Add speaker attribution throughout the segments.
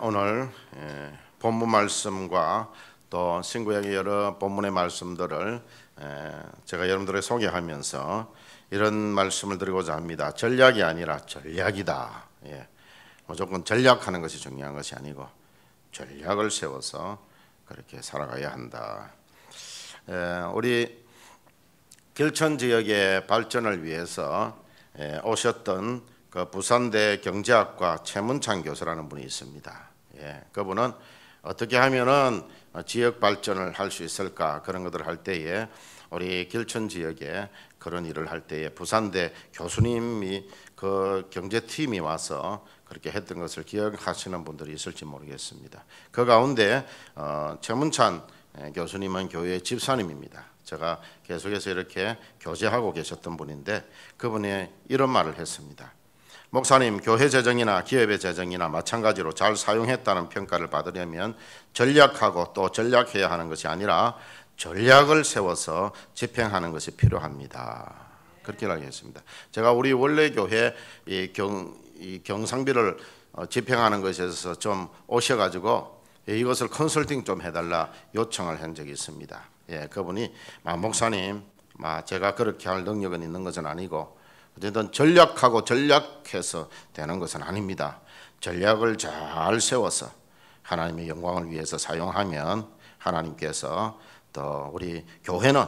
Speaker 1: 오늘 본문 말씀과 또 신구약의 여러 본문의 말씀들을 제가 여러분들에게 소개하면서 이런 말씀을 드리고자 합니다. 전략이 아니라 전략이다. 무조건 전략하는 것이 중요한 것이 아니고 전략을 세워서 그렇게 살아가야 한다. 우리 길천 지역의 발전을 위해서 오셨던 그 부산대 경제학과 최문창 교수라는 분이 있습니다. 그분은 어떻게 하면은 지역 발전을 할 수 있을까 그런 것들을 할 때에 우리 길천 지역에 그런 일을 할 때에 부산대 교수님이 그 경제팀이 와서 그렇게 했던 것을 기억하시는 분들이 있을지 모르겠습니다. 그 가운데 최문찬 교수님은 교회의 집사님입니다. 제가 계속해서 이렇게 교제하고 계셨던 분인데 그분이 이런 말을 했습니다. 목사님, 교회 재정이나 기업의 재정이나 마찬가지로 잘 사용했다는 평가를 받으려면 전략하고 또 전략해야 하는 것이 아니라 전략을 세워서 집행하는 것이 필요합니다. 그렇게 이야기했습니다. 제가 우리 원래 교회 이 경상비를 집행하는 것에 있어서 좀 오셔가지고 이것을 컨설팅 좀 해달라 요청을 한 적이 있습니다. 그분이 목사님, 제가 그렇게 할 능력은 있는 것은 아니고 어쨌든 전략하고 전략해서 되는 것은 아닙니다. 전략을 잘 세워서 하나님의 영광을 위해서 사용하면 하나님께서 또 우리 교회는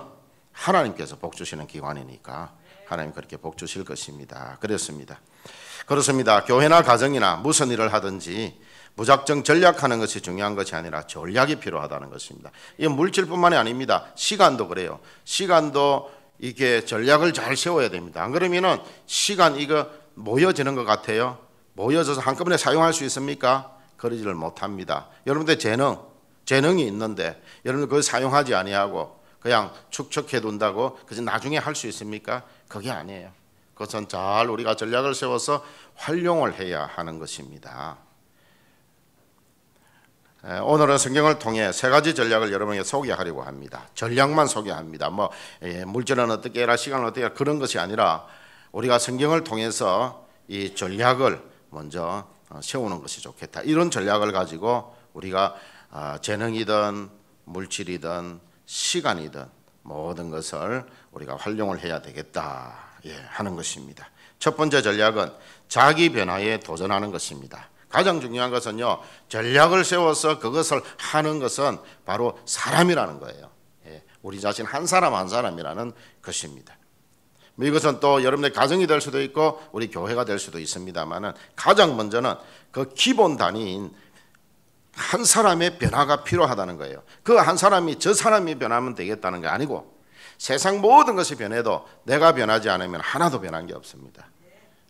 Speaker 1: 하나님께서 복 주시는 기관이니까 하나님 그렇게 복 주실 것입니다. 그렇습니다. 교회나 가정이나 무슨 일을 하든지 무작정 전략하는 것이 중요한 것이 아니라 전략이 필요하다는 것입니다. 이 물질뿐만이 아닙니다. 시간도 그래요. 시간도 이게 전략을 잘 세워야 됩니다. 안 그러면은 시간 이거 모여지는 것 같아요. 모여져서 한꺼번에 사용할 수 있습니까? 그러지를 못합니다. 여러분들 재능이 있는데 여러분들 그걸 사용하지 아니하고 그냥 축적해 둔다고 그래서 나중에 할 수 있습니까? 그게 아니에요. 그것은 잘 우리가 전략을 세워서 활용을 해야 하는 것입니다. 오늘은 성경을 통해 세 가지 전략을 여러분에게 소개하려고 합니다. 전략만 소개합니다. 물질은 어떻게 해라, 시간은 어떻게 해라 그런 것이 아니라 우리가 성경을 통해서 이 전략을 먼저 세우는 것이 좋겠다. 이런 전략을 가지고 우리가 재능이든 물질이든 시간이든 모든 것을 우리가 활용을 해야 되겠다 하는 것입니다. 첫 번째 전략은 자기 변화에 도전하는 것입니다. 가장 중요한 것은요, 전략을 세워서 그것을 하는 것은 바로 사람이라는 거예요. 우리 자신 한 사람 한 사람이라는 것입니다. 이것은 또 여러분의 가정이 될 수도 있고 우리 교회가 될 수도 있습니다만은 가장 먼저는 그 기본 단위인 한 사람의 변화가 필요하다는 거예요. 그 한 사람이 저 사람이 변하면 되겠다는 게 아니고 세상 모든 것이 변해도 내가 변하지 않으면 하나도 변한 게 없습니다.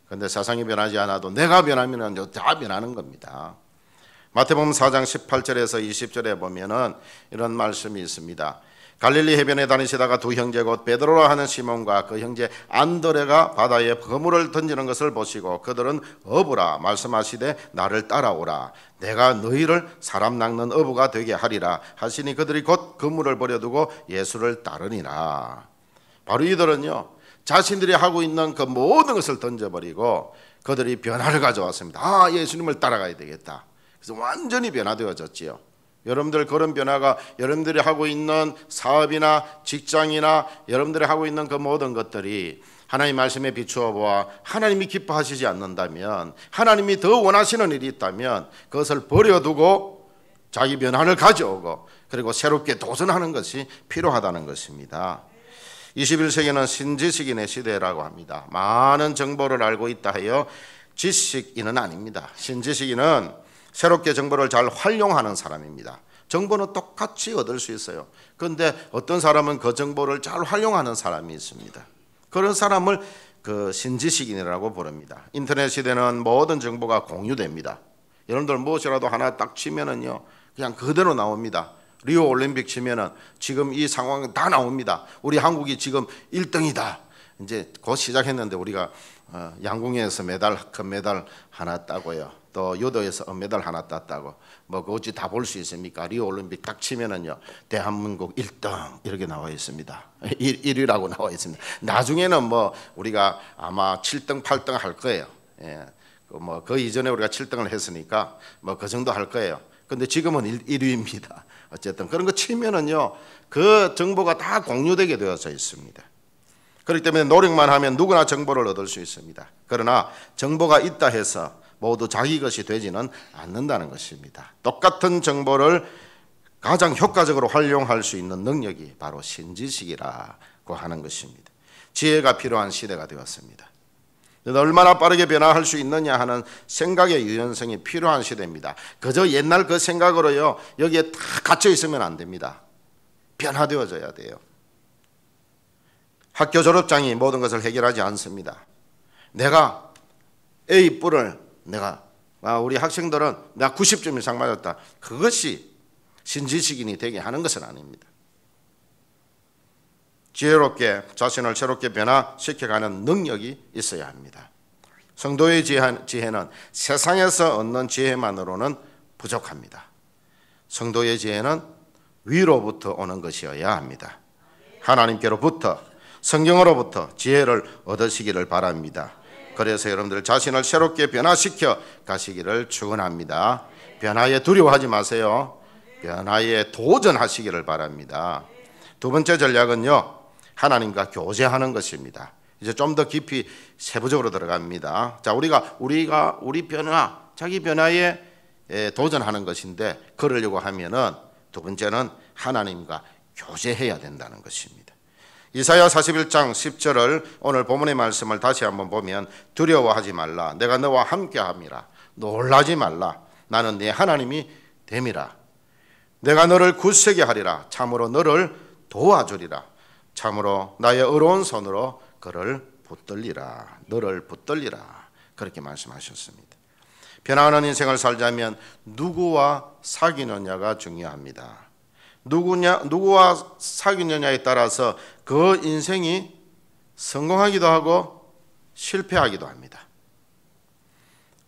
Speaker 1: 그런데 세상이 변하지 않아도 내가 변하면 다 변하는 겁니다. 마태복음 4장 18절에서 20절에 보면은 이런 말씀이 있습니다. 갈릴리 해변에 다니시다가 두 형제 곧 베드로라 하는 시몬과 그 형제 안드레가 바다에 그물을 던지는 것을 보시고 그들은 어부라 말씀하시되 나를 따라오라 내가 너희를 사람 낚는 어부가 되게 하리라 하시니 그들이 곧 그물을 버려두고 예수를 따르니라. 바로 이들은요, 자신들이 하고 있는 그 모든 것을 던져버리고 그들이 변화를 가져왔습니다. 예수님을 따라가야 되겠다. 그래서 완전히 변화되어졌지요. 여러분들 그런 변화가 여러분들이 하고 있는 사업이나 직장이나 여러분들이 하고 있는 그 모든 것들이 하나님 말씀에 비추어 보아 하나님이 기뻐하시지 않는다면, 하나님이 더 원하시는 일이 있다면 그것을 버려두고 자기 변화를 가져오고 그리고 새롭게 도전하는 것이 필요하다는 것입니다. 21세기는 신지식인의 시대라고 합니다. 많은 정보를 알고 있다 하여 지식인은 아닙니다. 신지식인은 새롭게 정보를 잘 활용하는 사람입니다. 정보는 똑같이 얻을 수 있어요. 그런데 어떤 사람은 그 정보를 잘 활용하는 사람이 있습니다. 그런 사람을 그 신지식인이라고 부릅니다. 인터넷 시대는 모든 정보가 공유됩니다. 여러분들 무엇이라도 하나 딱 치면은요, 그냥 그대로 나옵니다. 리오 올림픽 치면은 지금 이 상황 다 나옵니다. 우리 한국이 지금 1등이다. 이제 곧 시작했는데 우리가 양궁에서 큰 메달 하나 따고요. 또 유도에서 메달 하나 땄다고 그거 어찌 다 볼 수 있습니까? 리오 올림픽 딱 치면은요, 대한민국 1등 이렇게 나와 있습니다. 1위라고 나와 있습니다. 나중에는 우리가 아마 7등, 8등 할 거예요. 그 이전에 우리가 7등을 했으니까 뭐 그 정도 할 거예요. 근데 지금은 1위입니다. 어쨌든 그런 거 치면은요, 그 정보가 다 공유되게 되어져 있습니다. 그렇기 때문에 노력만 하면 누구나 정보를 얻을 수 있습니다. 그러나 정보가 있다 해서 모두 자기 것이 되지는 않는다는 것입니다. 똑같은 정보를 가장 효과적으로 활용할 수 있는 능력이 바로 신지식이라고 하는 것입니다. 지혜가 필요한 시대가 되었습니다. 얼마나 빠르게 변화할 수 있느냐 하는 생각의 유연성이 필요한 시대입니다. 그저 옛날 그 생각으로요, 여기에 다 갇혀 있으면 안 됩니다. 변화되어져야 돼요. 학교 졸업장이 모든 것을 해결하지 않습니다. 내가 A뿔을 우리 학생들은 내가 90점 이상 맞았다. 그것이 신지식인이 되게 하는 것은 아닙니다. 지혜롭게 자신을 새롭게 변화시켜가는 능력이 있어야 합니다. 성도의 지혜는 세상에서 얻는 지혜만으로는 부족합니다. 성도의 지혜는 위로부터 오는 것이어야 합니다. 하나님께로부터, 성경으로부터 지혜를 얻으시기를 바랍니다. 그래서 여러분들 자신을 새롭게 변화시켜 가시기를 축원합니다. 변화에 두려워하지 마세요. 변화에 도전하시기를 바랍니다. 두 번째 전략은요, 하나님과 교제하는 것입니다. 이제 좀 더 깊이 세부적으로 들어갑니다. 자, 우리 변화, 자기 변화에 도전하는 것인데, 그러려고 하면은 두 번째는 하나님과 교제해야 된다는 것입니다. 이사야 41장 10절을 오늘 본문의 말씀을 다시 한번 보면, 두려워하지 말라, 내가 너와 함께함이라, 놀라지 말라, 나는 네 하나님이 됨이라, 내가 너를 굳세게 하리라, 참으로 너를 도와주리라, 참으로 나의 의로운 손으로 그를 붙들리라, 너를 붙들리라, 그렇게 말씀하셨습니다. 변화하는 인생을 살자면 누구와 사귀느냐가 중요합니다. 누구와 사귀느냐에 따라서 그 인생이 성공하기도 하고 실패하기도 합니다.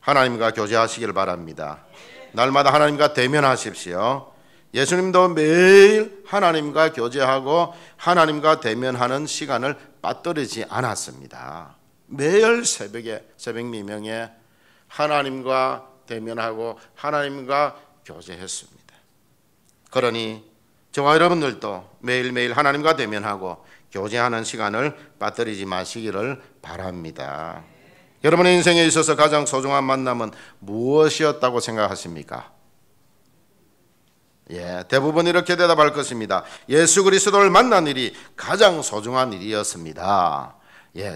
Speaker 1: 하나님과 교제하시길 바랍니다. 날마다 하나님과 대면하십시오. 예수님도 매일 하나님과 교제하고 하나님과 대면하는 시간을 빠뜨리지 않았습니다. 매일 새벽 미명에 하나님과 대면하고 하나님과 교제했습니다. 그러니 저와 여러분들도 매일매일 하나님과 대면하고 교제하는 시간을 빠뜨리지 마시기를 바랍니다. 여러분의 인생에 있어서 가장 소중한 만남은 무엇이었다고 생각하십니까? 대부분 이렇게 대답할 것입니다. 예수 그리스도를 만난 일이 가장 소중한 일이었습니다.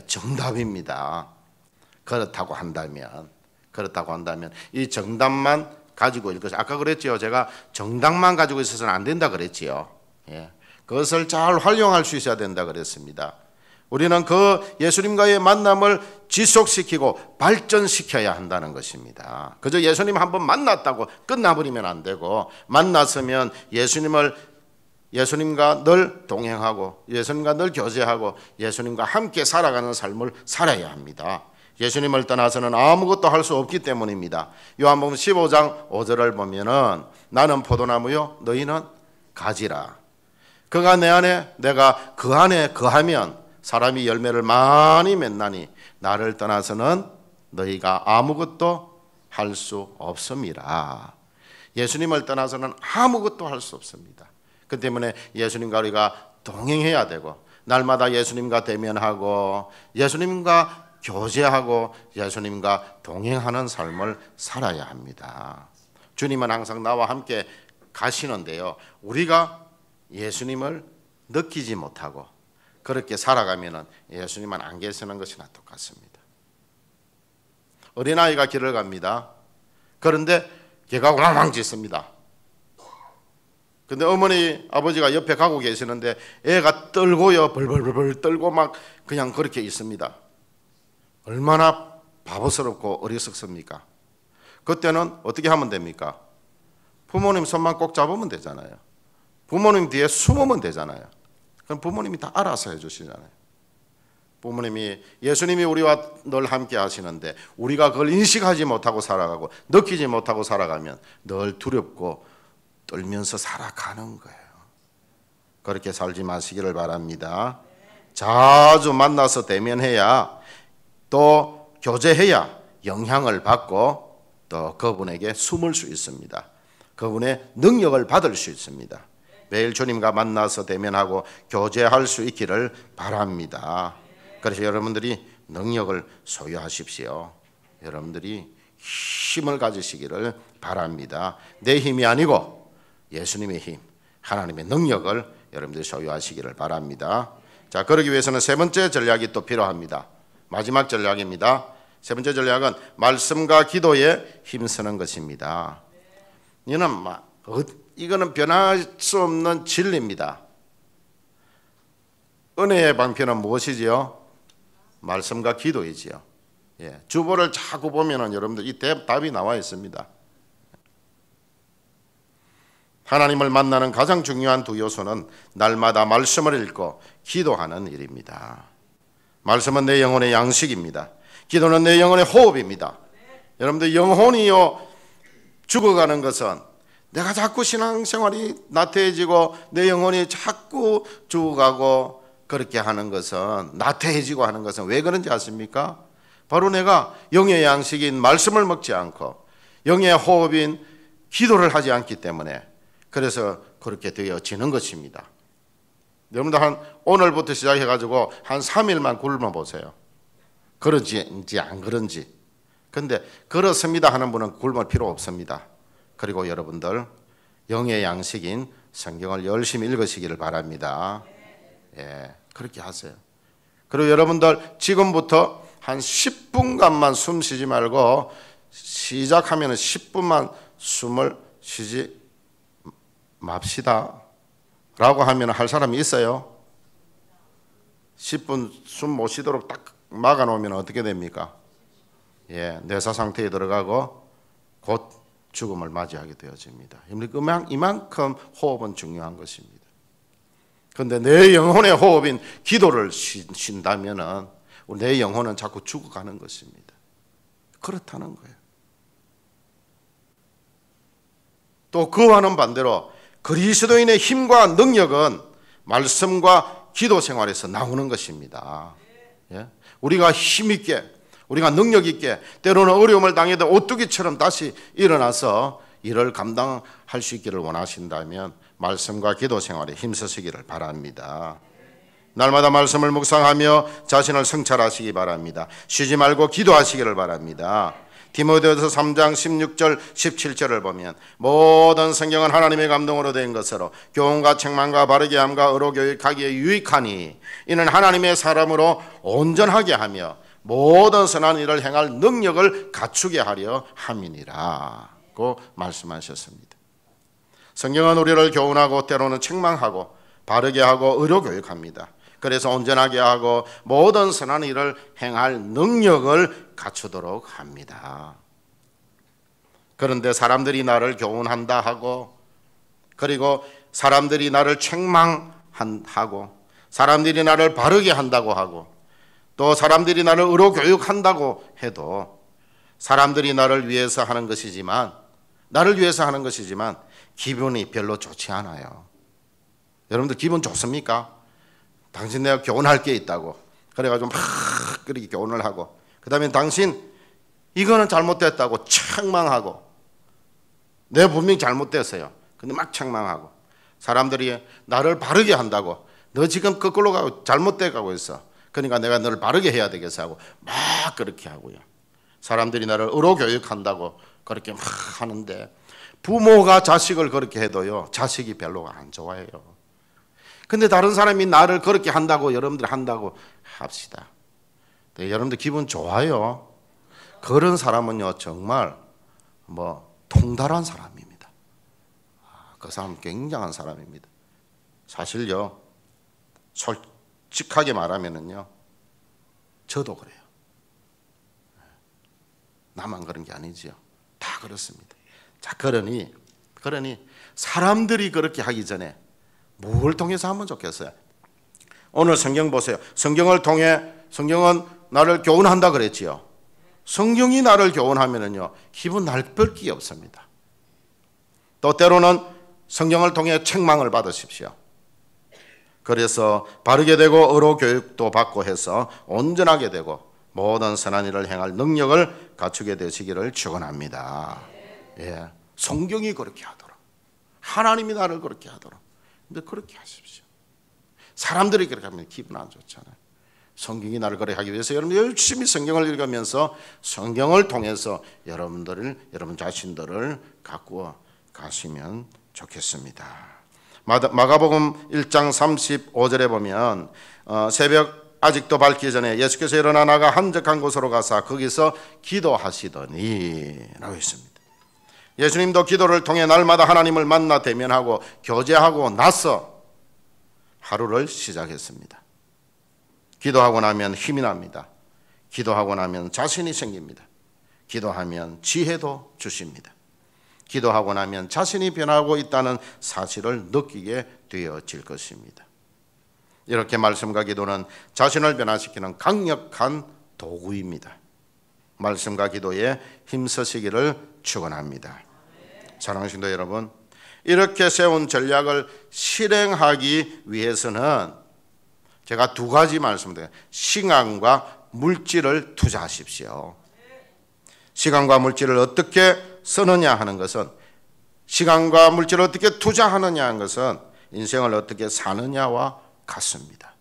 Speaker 1: 정답입니다. 그렇다고 한다면 이 정답만 가지고 있을 것이, 아까 그랬지요. 제가 정답만 가지고 있어서는 안 된다 그랬지요. 그것을 잘 활용할 수 있어야 된다 그랬습니다. 우리는 그 예수님과의 만남을 지속시키고 발전시켜야 한다는 것입니다. 그저 예수님 한번 만났다고 끝나버리면 안 되고, 만났으면 예수님과 늘 동행하고 예수님과 늘 교제하고 예수님과 함께 살아가는 삶을 살아야 합니다. 예수님을 떠나서는 아무것도 할 수 없기 때문입니다. 요한복음 15장 5절을 보면은 나는 포도나무요 너희는 가지라. 그가 내 안에 내가 그 안에 거하면 사람이 열매를 많이 맺나니 나를 떠나서는 너희가 아무것도 할 수 없음이라. 예수님을 떠나서는 아무것도 할 수 없습니다. 그 때문에 예수님과 우리가 동행해야 되고, 날마다 예수님과 대면하고 예수님과 교제하고 예수님과 동행하는 삶을 살아야 합니다. 주님은 항상 나와 함께 가시는데요, 우리가 예수님을 느끼지 못하고 그렇게 살아가면 예수님은 안 계시는 것이나 똑같습니다. 어린아이가 길을 갑니다. 그런데 걔가 왕왕 짖습니다. 근데 어머니 아버지가 옆에 가고 계시는데 애가 떨고요, 벌벌벌 떨고 막 그냥 그렇게 있습니다. 얼마나 바보스럽고 어리석습니까? 그때는 어떻게 하면 됩니까? 부모님 손만 꼭 잡으면 되잖아요. 부모님 뒤에 숨으면 되잖아요. 그럼 부모님이 다 알아서 해주시잖아요. 예수님이 우리와 늘 함께 하시는데 우리가 그걸 인식하지 못하고 살아가고 느끼지 못하고 살아가면 늘 두렵고 떨면서 살아가는 거예요. 그렇게 살지 마시기를 바랍니다. 자주 만나서 대면해야, 또 교제해야 영향을 받고 또 그분에게 숨을 수 있습니다. 그분의 능력을 받을 수 있습니다. 매일 주님과 만나서 대면하고 교제할 수 있기를 바랍니다. 그래서 여러분들이 능력을 소유하십시오. 여러분들이 힘을 가지시기를 바랍니다. 내 힘이 아니고 예수님의 힘, 하나님의 능력을 여러분들이 소유하시기를 바랍니다. 자, 그러기 위해서는 세 번째 전략이 또 필요합니다. 마지막 전략입니다. 세 번째 전략은 말씀과 기도에 힘쓰는 것입니다. 이거는 변할 수 없는 진리입니다. 은혜의 방편은 무엇이지요? 말씀과 기도이지요. 예, 주보를 자꾸 보면은 여러분들 이 답이 나와 있습니다. 하나님을 만나는 가장 중요한 두 요소는 날마다 말씀을 읽고 기도하는 일입니다. 말씀은 내 영혼의 양식입니다. 기도는 내 영혼의 호흡입니다. 여러분들 영혼이요 죽어가는 것은 내가 자꾸 신앙생활이 나태해지고 내 영혼이 자꾸 죽어가고 그렇게 하는 것은 나태해지고 하는 것은 왜 그런지 아십니까? 바로 내가 영의 양식인 말씀을 먹지 않고 영의 호흡인 기도를 하지 않기 때문에 그래서 그렇게 되어지는 것입니다. 여러분들 오늘부터 시작해가지고 한 3일만 굶어 보세요. 그런지 안 그런지. 근데 그렇습니다 하는 분은 굶을 필요 없습니다. 그리고 여러분들 영의 양식인 성경을 열심히 읽으시기를 바랍니다. 예, 그렇게 하세요. 그리고 여러분들 지금부터 한 10분간만 숨 쉬지 말고 시작하면 10분만 숨을 쉬지 맙시다 라고 하면 할 사람이 있어요? 10분 숨 못 쉬도록 딱 막아놓으면 어떻게 됩니까? 예, 뇌사 상태에 들어가고 곧 죽음을 맞이하게 되어집니다. 이만큼 호흡은 중요한 것입니다. 그런데 내 영혼의 호흡인 기도를 쉰다면 내 영혼은 자꾸 죽어가는 것입니다. 그렇다는 거예요. 또 그와는 반대로 그리스도인의 힘과 능력은 말씀과 기도 생활에서 나오는 것입니다. 예? 우리가 힘있게 우리가 능력 있게 때로는 어려움을 당해도 오뚜기처럼 다시 일어나서 일을 감당할 수 있기를 원하신다면 말씀과 기도 생활에 힘쓰시기를 바랍니다. 날마다 말씀을 묵상하며 자신을 성찰하시기 바랍니다. 쉬지 말고 기도하시기를 바랍니다. 디모데후서 3장 16절 17절을 보면 모든 성경은 하나님의 감동으로 된 것으로 교훈과 책망과 바르게 함과 의로 교육하기에 유익하니 이는 하나님의 사람으로 온전하게 하며 모든 선한 일을 행할 능력을 갖추게 하려 함이니라고 말씀하셨습니다. 성경은 우리를 교훈하고 때로는 책망하고 바르게 하고 의로 교육합니다. 그래서 온전하게 하고 모든 선한 일을 행할 능력을 갖추도록 합니다. 그런데 사람들이 나를 교훈한다 하고 그리고 사람들이 나를 책망하고 사람들이 나를 바르게 한다고 하고 또 사람들이 나를 의로 교육한다고 해도 사람들이 나를 위해서 하는 것이지만 기분이 별로 좋지 않아요. 여러분들 기분 좋습니까? 당신 내가 교훈할 게 있다고 그래가지고 막 그렇게 교훈을 하고 그 다음에 당신 이거는 잘못됐다고 책망하고 내가 분명히 잘못됐어요. 근데 막 책망하고 사람들이 나를 바르게 한다고 너 지금 거꾸로 가고 잘못돼 가고 있어. 그러니까 내가 너를 바르게 해야 되겠어 하고 막 그렇게 하고요. 사람들이 나를 의로 교육한다고 그렇게 막 하는데 부모가 자식을 그렇게 해도요 자식이 별로 안 좋아해요. 근데 다른 사람이 나를 그렇게 한다고 여러분들 한다고 합시다. 여러분들 기분 좋아요. 그런 사람은요 정말 통달한 사람입니다. 그 사람 굉장한 사람입니다. 사실요 솔직하게 말하면은요 저도 그래요. 나만 그런 게 아니지요. 다 그렇습니다. 자, 그러니 사람들이 그렇게 하기 전에 뭘 통해서 하면 좋겠어요? 오늘 성경 보세요. 성경을 통해 성경은 나를 교훈한다 그랬지요. 성경이 나를 교훈하면은요 기분 나쁠 게 없습니다. 또 때로는 성경을 통해 책망을 받으십시오. 그래서 바르게 되고 의로 교육도 받고 해서 온전하게 되고 모든 선한 일을 행할 능력을 갖추게 되시기를 축원합니다. 예, 성경이 그렇게 하도록, 하나님이 나를 그렇게 하도록, 근데 그렇게 하십시오. 사람들이 그렇게 하면 기분 안 좋잖아요. 성경이 나를 그렇게 하기 위해서 여러분 열심히 성경을 읽으면서 성경을 통해서 여러분 자신들을 가꾸어 가시면 좋겠습니다. 마가복음 1장 35절에 보면 새벽 아직도 밝기 전에 예수께서 일어나 나가 한적한 곳으로 가사 거기서 기도하시더니 라고 있습니다. 예수님도 기도를 통해 날마다 하나님을 만나 대면하고 교제하고 나서 하루를 시작했습니다. 기도하고 나면 힘이 납니다. 기도하고 나면 자신이 생깁니다. 기도하면 지혜도 주십니다. 기도하고 나면 자신이 변하고 있다는 사실을 느끼게 되어질 것입니다. 이렇게 말씀과 기도는 자신을 변화시키는 강력한 도구입니다. 말씀과 기도에 힘쓰시기를 축원합니다. 사랑하는 성도 여러분, 이렇게 세운 전략을 실행하기 위해서는 제가 두 가지 말씀드려요. 시간과 물질을 투자하십시오. 시간과 물질을 어떻게 쓰느냐 하는 것은, 시간과 물질을 어떻게 투자하느냐 하는 것은 인생을 어떻게 사느냐와 같습니다.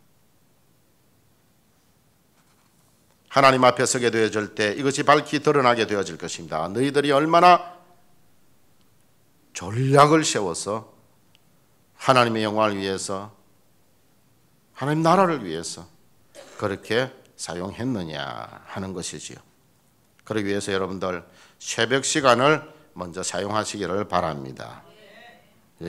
Speaker 1: 하나님 앞에 서게 되어질 때 이것이 밝히 드러나게 되어질 것입니다. 너희들이 얼마나 전략을 세워서 하나님의 영광을 위해서, 하나님 나라를 위해서 그렇게 사용했느냐 하는 것이지요. 그러기 위해서 여러분들 새벽 시간을 먼저 사용하시기를 바랍니다.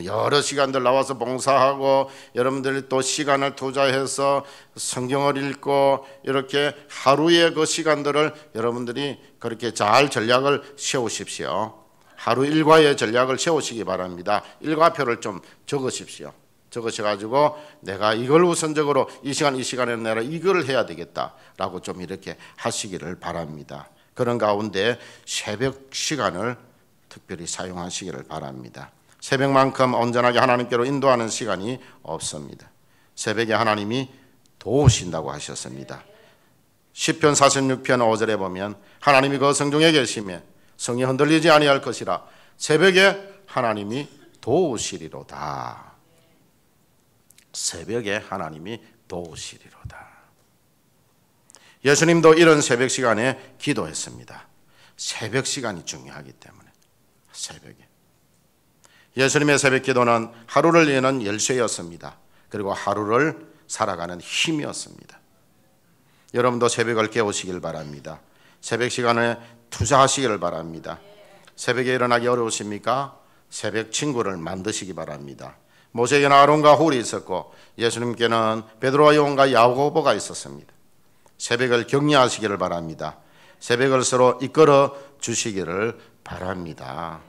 Speaker 1: 여러 시간들 나와서 봉사하고 여러분들이 또 시간을 투자해서 성경을 읽고 이렇게 하루의 그 시간들을 여러분들이 그렇게 잘 전략을 세우십시오. 하루 일과의 전략을 세우시기 바랍니다. 일과표를 좀 적으십시오. 적으셔가지고 내가 이걸 우선적으로 이 시간에는 내가 이걸 해야 되겠다라고 좀 이렇게 하시기를 바랍니다. 그런 가운데 새벽 시간을 특별히 사용하시기를 바랍니다. 새벽만큼 온전하게 하나님께로 인도하는 시간이 없습니다. 새벽에 하나님이 도우신다고 하셨습니다. 시편 46편 5절에 보면 하나님이 그 성중에 계시며 성이 흔들리지 아니할 것이라 새벽에 하나님이 도우시리로다. 새벽에 하나님이 도우시리로다. 예수님도 이런 새벽 시간에 기도했습니다. 새벽 시간이 중요하기 때문에 새벽에. 예수님의 새벽 기도는 하루를 여는 열쇠였습니다. 그리고 하루를 살아가는 힘이었습니다. 여러분도 새벽을 깨우시길 바랍니다. 새벽 시간에 투자하시기를 바랍니다. 새벽에 일어나기 어려우십니까? 새벽 친구를 만드시기 바랍니다. 모세에게는 아론과 훌이 있었고 예수님께는 베드로와 요한과 야고보가 있었습니다. 새벽을 격려하시기를 바랍니다. 새벽을 서로 이끌어 주시기를 바랍니다.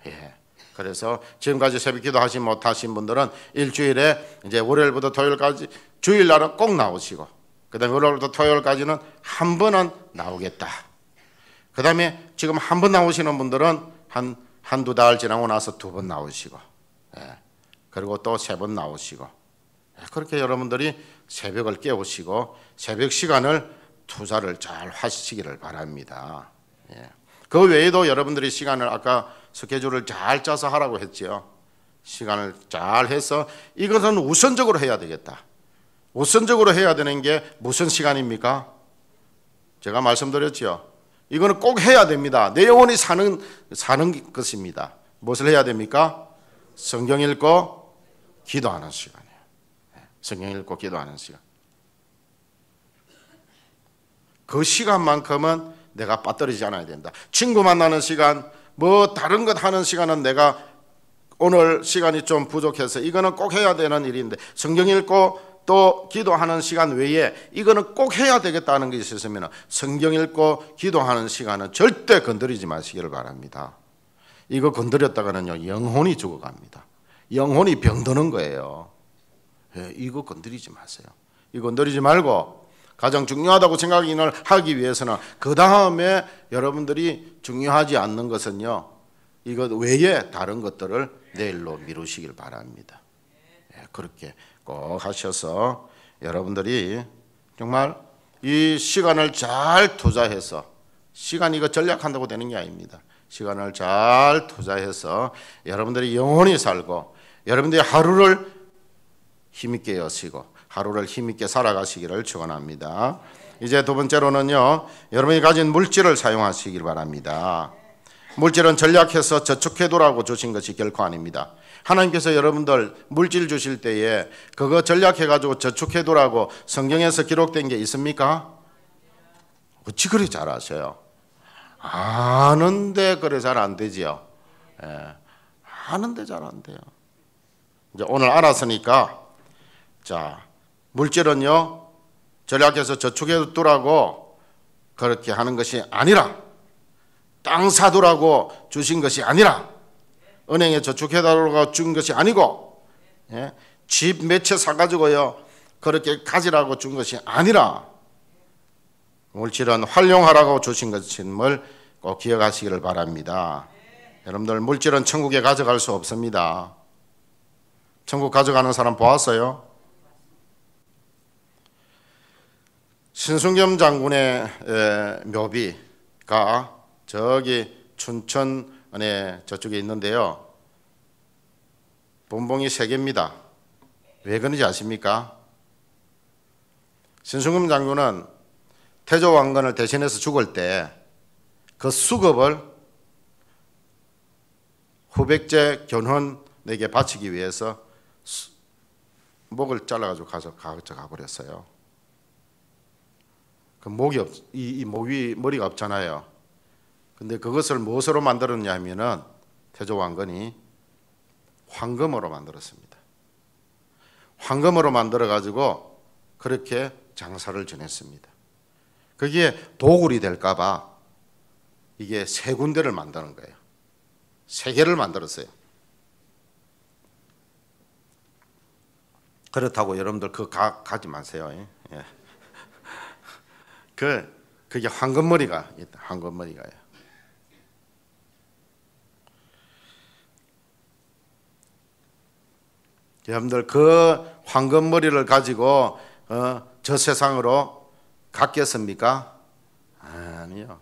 Speaker 1: 예. 그래서 지금까지 새벽 기도하지 못하신 분들은 일주일에 이제 월요일부터 토요일까지 주일날은 꼭 나오시고, 그다음에 월요일부터 토요일까지는 한 번은 나오겠다. 그다음에 지금 한 번 나오시는 분들은 한두 달 지나고 나서 두 번 나오시고, 예. 그리고 또 세 번 나오시고, 예. 그렇게 여러분들이 새벽을 깨우시고 새벽 시간을 투자를 잘 하시기를 바랍니다. 예. 그 외에도 여러분들이 시간을 아까 스케줄을 잘 짜서 하라고 했죠. 시간을 잘 해서 이것은 우선적으로 해야 되겠다. 우선적으로 해야 되는 게 무슨 시간입니까? 제가 말씀드렸죠. 이거는 꼭 해야 됩니다. 내 영혼이 사는 것입니다. 무엇을 해야 됩니까? 성경 읽고 기도하는 시간이에요. 성경 읽고 기도하는 시간. 그 시간만큼은 내가 빠뜨리지 않아야 된다. 친구 만나는 시간, 뭐 다른 것 하는 시간은 내가 오늘 시간이 좀 부족해서 이거는 꼭 해야 되는 일인데, 성경 읽고 또 기도하는 시간 외에 이거는 꼭 해야 되겠다는 게 있으면 성경 읽고 기도하는 시간은 절대 건드리지 마시기를 바랍니다. 이거 건드렸다가는요 영혼이 죽어갑니다. 영혼이 병드는 거예요. 예, 이거 건드리지 마세요. 이거 건드리지 말고 가장 중요하다고 생각을 하기 위해서는 그 다음에 여러분들이 중요하지 않는 것은요 이것 외에 다른 것들을 내일로 미루시길 바랍니다. 예, 그렇게 꼭 하셔서 여러분들이 정말 이 시간을 잘 투자해서, 시간 이거 전략한다고 되는 게 아닙니다. 시간을 잘 투자해서 여러분들이 영원히 살고 여러분들이 하루를 힘있게 여시고 하루를 힘있게 살아가시기를 축원합니다. 이제 두 번째로는요, 여러분이 가진 물질을 사용하시길 바랍니다. 물질은 전략해서 저축해두라고 주신 것이 결코 아닙니다. 하나님께서 여러분들 물질 주실 때에 그거 전략해가지고 저축해두라고 성경에서 기록된 게 있습니까? 어찌 그리 잘 아셔요? 아는데 그래 잘 안 되지요. 아는데 잘 안 돼요. 이제 오늘 알았으니까, 자, 물질은요 전략해서 저축해두라고 그렇게 하는 것이 아니라, 땅 사두라고 주신 것이 아니라, 은행에 저축해달라고 준 것이 아니고, 집 몇 채 사가지고요 그렇게 가지라고 준 것이 아니라, 물질은 활용하라고 주신 것임을 꼭 기억하시기를 바랍니다. 여러분들 물질은 천국에 가져갈 수 없습니다. 천국 가져가는 사람 보았어요? 신순겸 장군의 묘비가 저기 춘천에 저쪽에 있는데요, 분봉이 3개입니다. 왜 그런지 아십니까? 신순겸 장군은 태조 왕건을 대신해서 죽을 때 그 수급을 후백제 견훤에게 바치기 위해서 목을 잘라가지고 가버렸어요. 그 목이 목이 머리가 없잖아요. 근데 그것을 무엇으로 만들었냐 하면은 태조 왕건이 황금으로 만들었습니다. 황금으로 만들어 가지고 그렇게 장사를 지냈습니다. 거기에 도굴이 될까 봐 이게 3군데를 만드는 거예요. 3개를 만들었어요. 그렇다고 여러분들 그거 가지 마세요. 예. 그게 황금머리가 있다. 황금머리가요. 여러분들 그 황금머리를 가지고 저 세상으로 갔겠습니까? 아니요.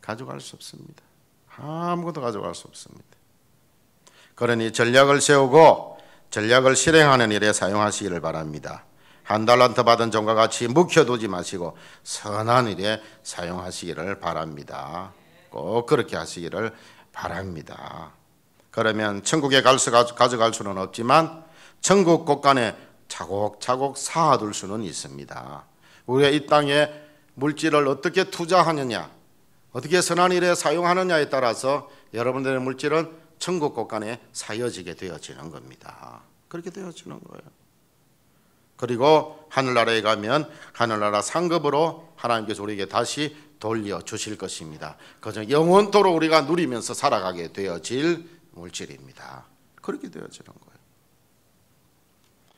Speaker 1: 가져갈 수 없습니다. 아무것도 가져갈 수 없습니다. 그러니 전략을 세우고 전략을 실행하는 일에 사용하시기를 바랍니다. 한 달란트 받은 종과 같이 묵혀두지 마시고 선한 일에 사용하시기를 바랍니다. 꼭 그렇게 하시기를 바랍니다. 그러면 천국에 가져갈 수는 없지만 천국 곳간에 차곡차곡 쌓아둘 수는 있습니다. 우리가 이 땅에 물질을 어떻게 투자하느냐, 어떻게 선한 일에 사용하느냐에 따라서 여러분들의 물질은 천국 곳간에 쌓여지게 되어지는 겁니다. 그렇게 되어지는 거예요. 그리고 하늘나라에 가면 하늘나라 상급으로 하나님께서 우리에게 다시 돌려주실 것입니다. 그저 영원토록 우리가 누리면서 살아가게 되어질 물질입니다. 그렇게 되어지는 거예요.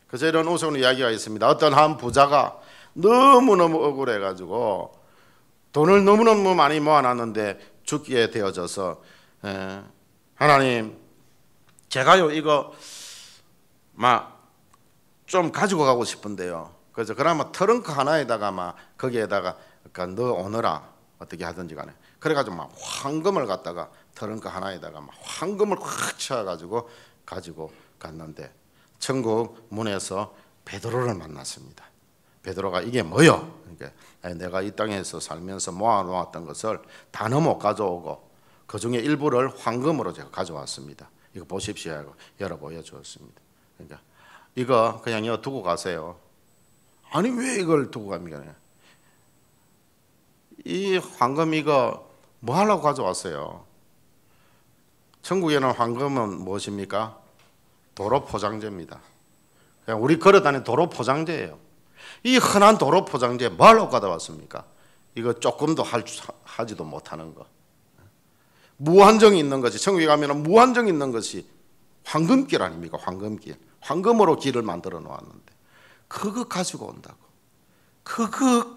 Speaker 1: 그래서 이런 우스운 이야기가 있습니다. 어떤 한 부자가 너무너무 억울해가지고 돈을 너무너무 많이 모아놨는데 죽게 되어져서, 하나님 제가요 이거 막 좀 가지고 가고 싶은데요. 그래서 그나마 트렁크 하나에다가 막 거기에다가 그러니까 넣어 오너라, 어떻게 하든지 간에. 그래가지고 막 황금을 갖다가 트렁크 하나에다가 막 황금을 확 채워가지고 가지고 갔는데 천국 문에서 베드로를 만났습니다. 베드로가 이게 뭐요? 그러니까 내가 이 땅에서 살면서 모아놓았던 것을 다 못 가져오고 그 중에 일부를 황금으로 제가 가져왔습니다. 이거 보십시오 하고 열어 보여주었습니다. 그러니까 이거 그냥 이거 두고 가세요. 아니 왜 이걸 두고 갑니까? 이 황금 이거 뭐 하려고 가져왔어요? 천국에는 황금은 무엇입니까? 도로 포장재입니다. 그냥 우리 걸어다니는 도로 포장재예요. 이 흔한 도로 포장재 뭐 하려고 가져왔습니까? 이거 조금도 하지도 못하는 거. 무한정이 있는 것이, 천국에 가면 무한정이 있는 것이 황금길 아닙니까? 황금길. 황금으로 길을 만들어 놓았는데 그거 가지고 온다고. 그거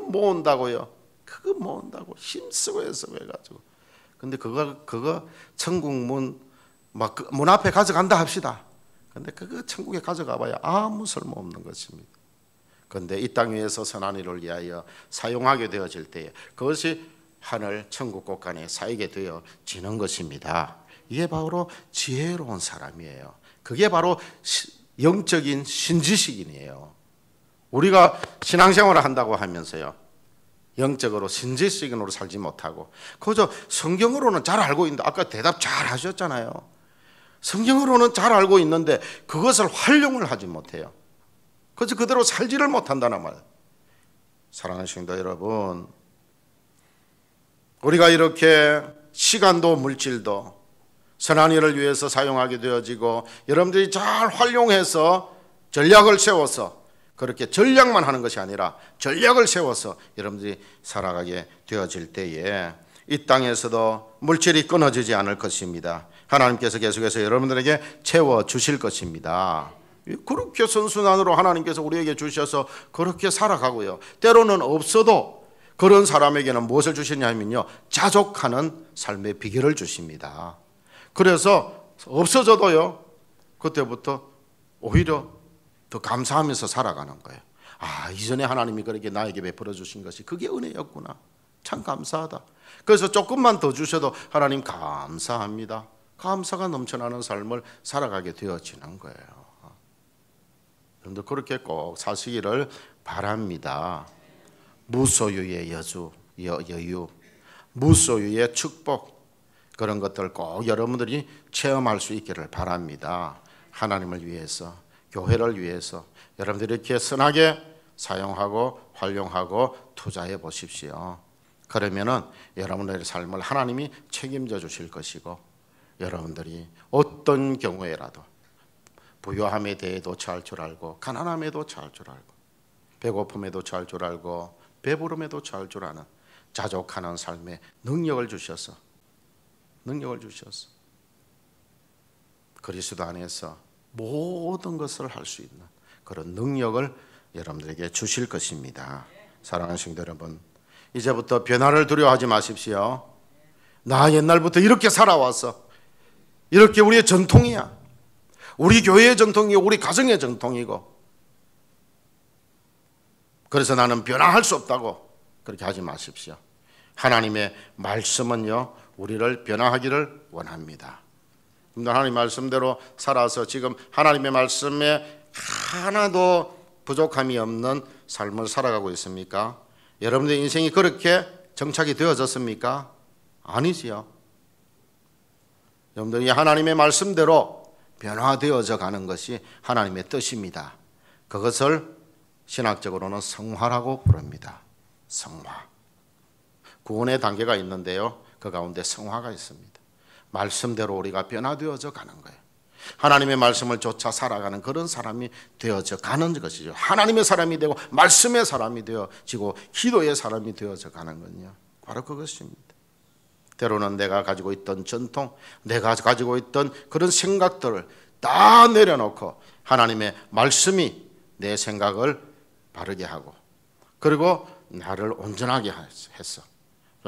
Speaker 1: 모은다고요. 그거 모은다고 힘쓰고 해서 해가지고. 근데 그거 천국 문 앞에 가져간다 합시다. 근데 그거 천국에 가져가봐야 아무 쓸모없는 것입니다. 그런데 이 땅 위에서 선한 일을 위하여 사용하게 되어질 때에 그것이 하늘 천국 곳간에 쌓이게 되어지는 것입니다. 이게 바로 지혜로운 사람이에요. 그게 바로 영적인 신지식인이에요. 우리가 신앙생활을 한다고 하면서요, 영적으로 신지식인으로 살지 못하고 그저 성경으로는 잘 알고 있는데, 아까 대답 잘 하셨잖아요. 성경으로는 잘 알고 있는데 그것을 활용을 하지 못해요. 그래서 그대로 살지를 못한다는 말. 사랑하는 성도 여러분, 우리가 이렇게 시간도 물질도 선한 일을 위해서 사용하게 되어지고, 여러분들이 잘 활용해서 전략을 세워서, 그렇게 전략만 하는 것이 아니라 전략을 세워서 여러분들이 살아가게 되어질 때에 이 땅에서도 물질이 끊어지지 않을 것입니다. 하나님께서 계속해서 여러분들에게 채워주실 것입니다. 그렇게 선순환으로 하나님께서 우리에게 주셔서 그렇게 살아가고요, 때로는 없어도 그런 사람에게는 무엇을 주시냐면요, 자족하는 삶의 비결을 주십니다. 그래서 없어져도요, 그때부터 오히려 더 감사하면서 살아가는 거예요. 아, 이전에 하나님이 그렇게 나에게 베풀어 주신 것이 그게 은혜였구나, 참 감사하다. 그래서 조금만 더 주셔도 하나님 감사합니다, 감사가 넘쳐나는 삶을 살아가게 되어지는 거예요. 여러분들 그렇게 꼭 사시기를 바랍니다. 무소유의 여유, 무소유의 축복, 그런 것들 꼭 여러분들이 체험할 수 있기를 바랍니다. 하나님을 위해서, 교회를 위해서 여러분들이 이렇게 선하게 사용하고 활용하고 투자해 보십시오. 그러면은 여러분들의 삶을 하나님이 책임져 주실 것이고, 여러분들이 어떤 경우에라도 부유함에 대해도 처할 줄 알고, 가난함에도 처할 줄 알고, 배고픔에도 처할 줄 알고, 배부름에도 처할 줄 아는 자족하는 삶의 능력을 주셔서 그리스도 안에서 모든 것을 할 수 있는 그런 능력을 여러분들에게 주실 것입니다. 사랑하는 성도 여러분, 이제부터 변화를 두려워하지 마십시오. 나 옛날부터 이렇게 살아왔어, 이렇게 우리의 전통이야, 우리 교회의 전통이고 우리 가정의 전통이고, 그래서 나는 변화할 수 없다고 그렇게 하지 마십시오. 하나님의 말씀은요, 우리를 변화하기를 원합니다. 하나님 말씀대로 살아서 지금 하나님의 말씀에 하나도 부족함이 없는 삶을 살아가고 있습니까? 여러분들의 인생이 그렇게 정착이 되어졌습니까? 아니지요. 여러분들이 하나님의 말씀대로 변화되어져 가는 것이 하나님의 뜻입니다. 그것을 신학적으로는 성화라고 부릅니다. 성화. 구원의 단계가 있는데요, 그 가운데 성화가 있습니다. 말씀대로 우리가 변화되어져 가는 거예요. 하나님의 말씀을 쫓아 살아가는 그런 사람이 되어져 가는 것이죠. 하나님의 사람이 되고 말씀의 사람이 되어지고 기도의 사람이 되어져 가는 건요, 바로 그것입니다. 때로는 내가 가지고 있던 전통, 내가 가지고 있던 그런 생각들을 다 내려놓고 하나님의 말씀이 내 생각을 바르게 하고, 그리고 나를 온전하게 했어.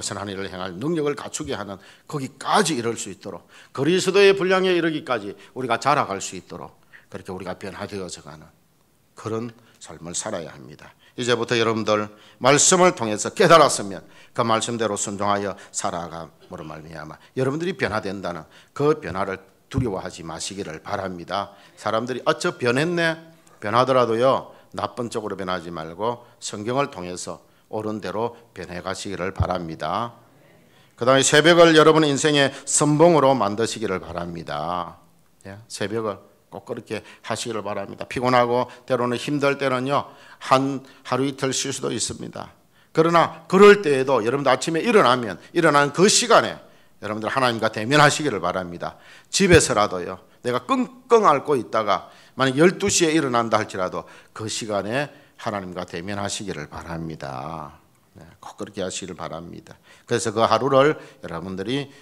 Speaker 1: 선한 일을 행할 능력을 갖추게 하는 거기까지 이룰 수 있도록, 그리스도의 분량에 이르기까지 우리가 자라갈 수 있도록 그렇게 우리가 변화되어져 가는 그런 삶을 살아야 합니다. 이제부터 여러분들 말씀을 통해서 깨달았으면 그 말씀대로 순종하여 살아감으로 말미암아 여러분들이 변화된다는 그 변화를 두려워하지 마시기를 바랍니다. 사람들이 저 변했네, 변하더라도요 나쁜 쪽으로 변하지 말고 성경을 통해서 옳은 대로 변해 가시기를 바랍니다. 그 다음에 새벽을 여러분 인생의 선봉으로 만드시기를 바랍니다. 새벽을 꼭 그렇게 하시기를 바랍니다. 피곤하고 때로는 힘들 때는요 하루 이틀 쉴 수도 있습니다. 그러나 그럴 때에도 여러분들 아침에 일어나는 그 시간에 여러분들 하나님과 대면하시기를 바랍니다. 집에서라도요, 내가 끙끙 앓고 있다가 만약 12시에 일어난다 할지라도 그 시간에 하나님과 대면하시기를 바랍니다. 꼭 그렇게 하시기를 바랍니다. 그래서 그 하루를 여러분들이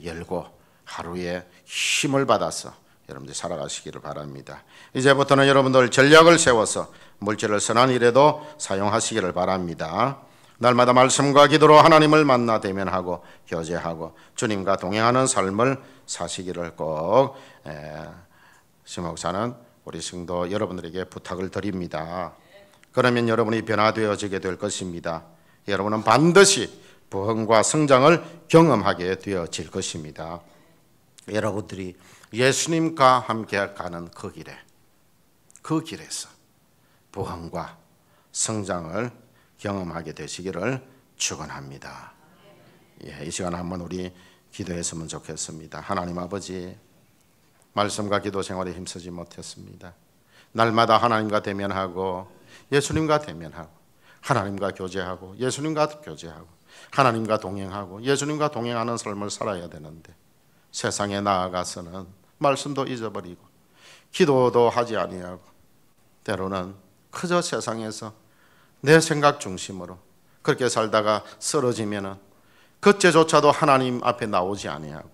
Speaker 1: 열고 하루에 힘을 받아서 여러분들이 살아가시기를 바랍니다. 이제부터는 여러분들 전략을 세워서 물질을 선한 일에도 사용하시기를 바랍니다. 날마다 말씀과 기도로 하나님을 만나 대면하고 교제하고 주님과 동행하는 삶을 사시기를 꼭 심목사는 우리 성도 여러분들에게 부탁을 드립니다. 그러면 여러분이 변화되어지게 될 것입니다. 여러분은 반드시 부흥과 성장을 경험하게 되어질 것입니다. 여러분들이 예수님과 함께 가는 그 길에, 그 길에서 부흥과 성장을 경험하게 되시기를 축원합니다. 이 시간 한번 우리 기도했으면 좋겠습니다. 하나님 아버지, 말씀과 기도 생활에 힘쓰지 못했습니다. 날마다 하나님과 대면하고 예수님과 대면하고 하나님과 교제하고 예수님과 교제하고 하나님과 동행하고 예수님과 동행하는 삶을 살아야 되는데 세상에 나아가서는 말씀도 잊어버리고 기도도 하지 아니하고 때로는 그저 세상에서 내 생각 중심으로 그렇게 살다가 쓰러지면은 그때조차도 하나님 앞에 나오지 아니하고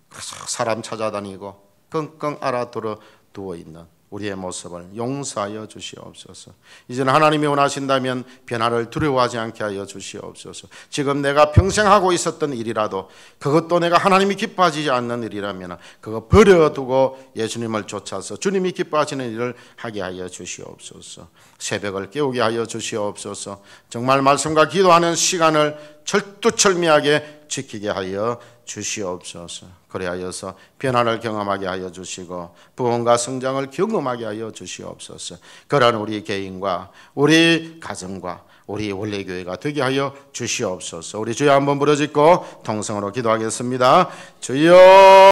Speaker 1: 그래서 사람 찾아다니고 끙끙 앓아들어 누워 있는 우리의 모습을 용서하여 주시옵소서. 이제는 하나님이 원하신다면 변화를 두려워하지 않게 하여 주시옵소서. 지금 내가 평생 하고 있었던 일이라도 그것도 내가 하나님이 기뻐하지 않는 일이라면 그거 버려두고 예수님을 쫓아서 주님이 기뻐하시는 일을 하게 하여 주시옵소서. 새벽을 깨우게 하여 주시옵소서. 정말 말씀과 기도하는 시간을 철두철미하게 지키게 하여 주시옵소서. 그래하여서 변화를 경험하게 하여 주시고 부흥과 성장을 경험하게 하여 주시옵소서. 그러한 우리 개인과 우리 가정과 우리 원래교회가 되게 하여 주시옵소서. 우리 주여 한번 부르짖고 통성으로 기도하겠습니다. 주여